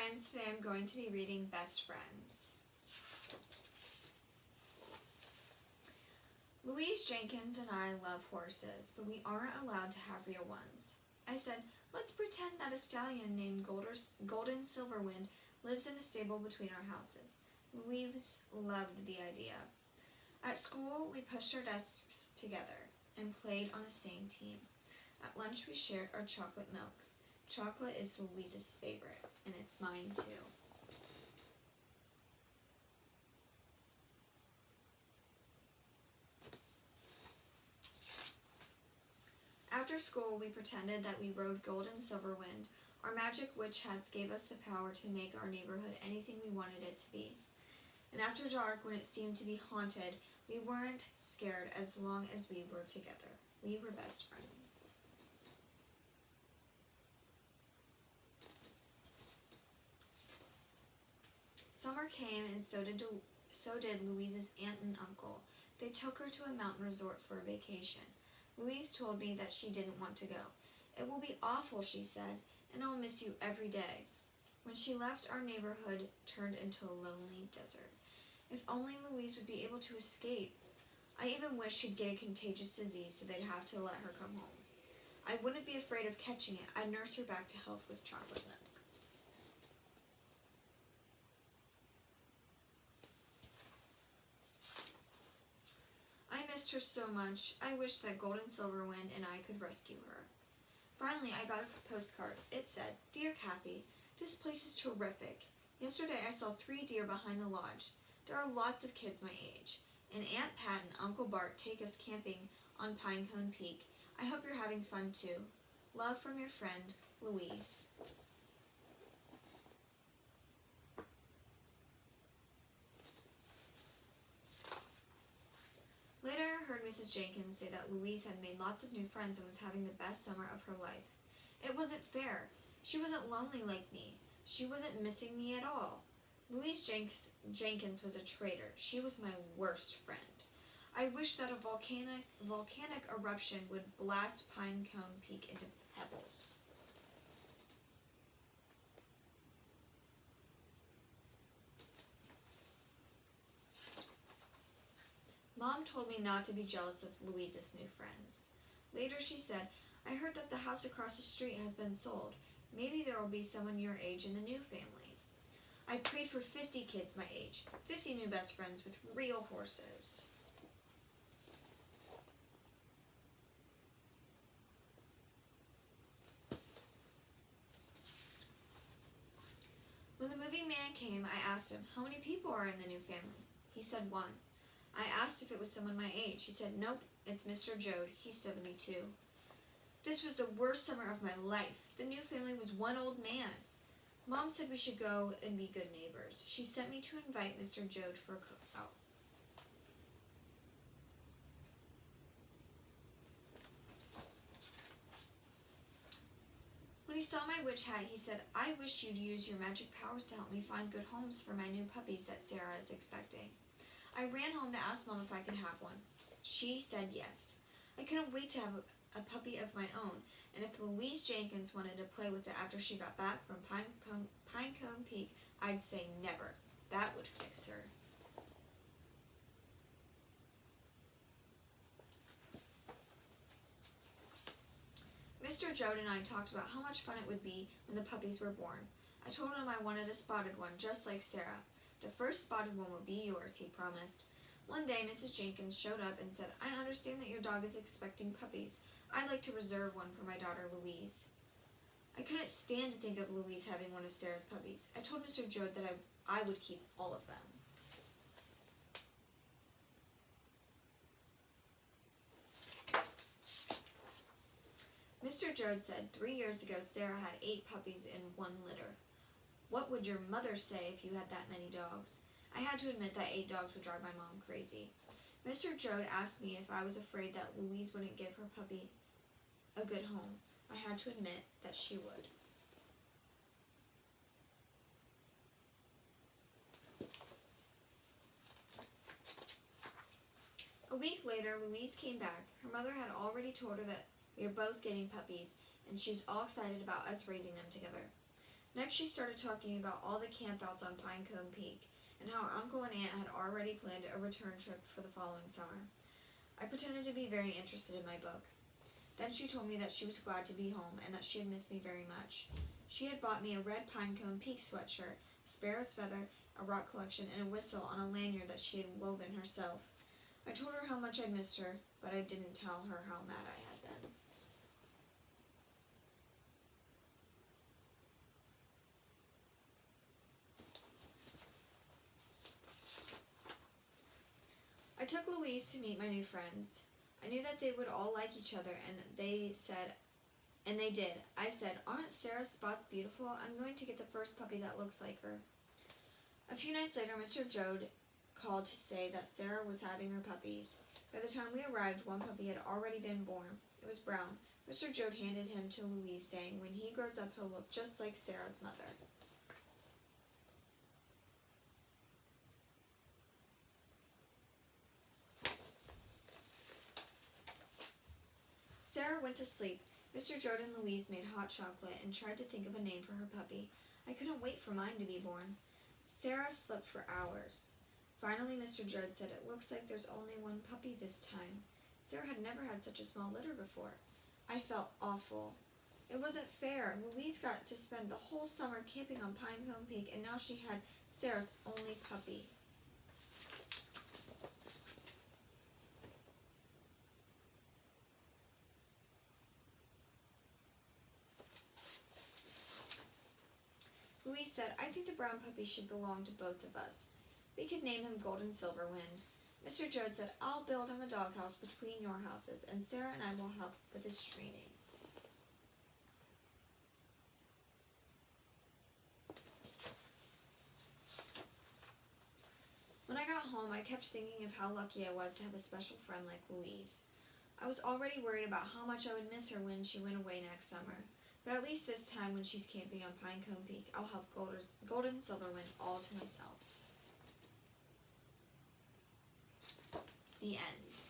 friends, today I'm going to be reading Best Friends. Louise Jenkins and I love horses, but we aren't allowed to have real ones. I said, let's pretend that a stallion named Golden Silverwind lives in a stable between our houses. Louise loved the idea. At school, we pushed our desks together and played on the same team. At lunch, we shared our chocolate milk. Chocolate is Louise's favorite, and it's mine too. After school, we pretended that we rode Golden Silverwind. Our magic witch hats gave us the power to make our neighborhood anything we wanted it to be. And after dark, when it seemed to be haunted, we weren't scared as long as we were together. We were best friends. Summer came, and so did Louise's aunt and uncle. They took her to a mountain resort for a vacation. Louise told me that she didn't want to go. It will be awful, she said, and I'll miss you every day. When she left, our neighborhood turned into a lonely desert. If only Louise would be able to escape. I even wish she'd get a contagious disease so they'd have to let her come home. I wouldn't be afraid of catching it. I'd nurse her back to health with chocolate milk. I missed her so much. I wish that Golden Silverwind and I could rescue her. Finally, I got a postcard. It said, Dear Kathy, this place is terrific. Yesterday I saw 3 deer behind the lodge. There are lots of kids my age. And Aunt Pat and Uncle Bart take us camping on Pinecone Peak. I hope you're having fun too. Love from your friend, Louise. Later, I heard Mrs. Jenkins say that Louise had made lots of new friends and was having the best summer of her life. It wasn't fair. She wasn't lonely like me. She wasn't missing me at all. Louise Jenkins was a traitor. She was my worst friend. I wish that a volcanic eruption would blast Pinecone Peak into pebbles. Mom told me not to be jealous of Louise's new friends. Later she said, I heard that the house across the street has been sold. Maybe there will be someone your age in the new family. I prayed for 50 kids my age, 50 new best friends with real horses. When the moving man came, I asked him, how many people are in the new family? He said 1. I asked if it was someone my age. He said, nope, it's Mr. Jode. He's 72. This was the worst summer of my life. The new family was one old man. Mom said we should go and be good neighbors. She sent me to invite Mr. Jode for a cookout. When he saw my witch hat, he said, I wish you'd use your magic powers to help me find good homes for my new puppies that Sarah is expecting. I ran home to ask Mom if I could have one. She said yes. I couldn't wait to have a puppy of my own, and if Louise Jenkins wanted to play with it after she got back from Pinecone Peak, I'd say never. That would fix her. Mr. Jode and I talked about how much fun it would be when the puppies were born. I told him I wanted a spotted one, just like Sarah. The first spotted one would be yours, he promised. One day, Mrs. Jenkins showed up and said, I understand that your dog is expecting puppies. I'd like to reserve one for my daughter, Louise. I couldn't stand to think of Louise having one of Sarah's puppies. I told Mr. Jode that I would keep all of them. Mr. Jode said 3 years ago Sarah had 8 puppies in one litter. What would your mother say if you had that many dogs? I had to admit that 8 dogs would drive my mom crazy. Mr. Jode asked me if I was afraid that Louise wouldn't give her puppy a good home. I had to admit that she would. A week later, Louise came back. Her mother had already told her that we were both getting puppies, and she was all excited about us raising them together. Next, she started talking about all the campouts on Pinecone Peak, and how her uncle and aunt had already planned a return trip for the following summer. I pretended to be very interested in my book. Then she told me that she was glad to be home and that she had missed me very much. She had bought me a red Pinecone Peak sweatshirt, a sparrow's feather, a rock collection, and a whistle on a lanyard that she had woven herself. I told her how much I'd missed her, but I didn't tell her how mad I had been. I took Louise to meet my new friends. I knew that they would all like each other, and they did. I said, "Aren't Sarah's spots beautiful? I'm going to get the first puppy that looks like her." A few nights later, Mr. Jode called to say that Sarah was having her puppies. By the time we arrived, one puppy had already been born. It was brown. Mr. Jode handed him to Louise, saying, "When he grows up, he'll look just like Sarah's mother." Sarah went to sleep. Mr. Jode and Louise made hot chocolate and tried to think of a name for her puppy. I couldn't wait for mine to be born. Sarah slept for hours. Finally, Mr. Jode said, "It looks like there's only one puppy this time." Sarah had never had such a small litter before. I felt awful. It wasn't fair. Louise got to spend the whole summer camping on Pinecone Peak, and now she had Sarah's only puppy. Louise said, "I think the brown puppy should belong to both of us. We could name him Golden Silverwind." Mr. Jode said, "I'll build him a doghouse between your houses, and Sarah and I will help with his training." When I got home, I kept thinking of how lucky I was to have a special friend like Louise. I was already worried about how much I would miss her when she went away next summer. But at least this time, when she's camping on Pinecone Peak, I'll have Golden Silverwind all to myself. The end.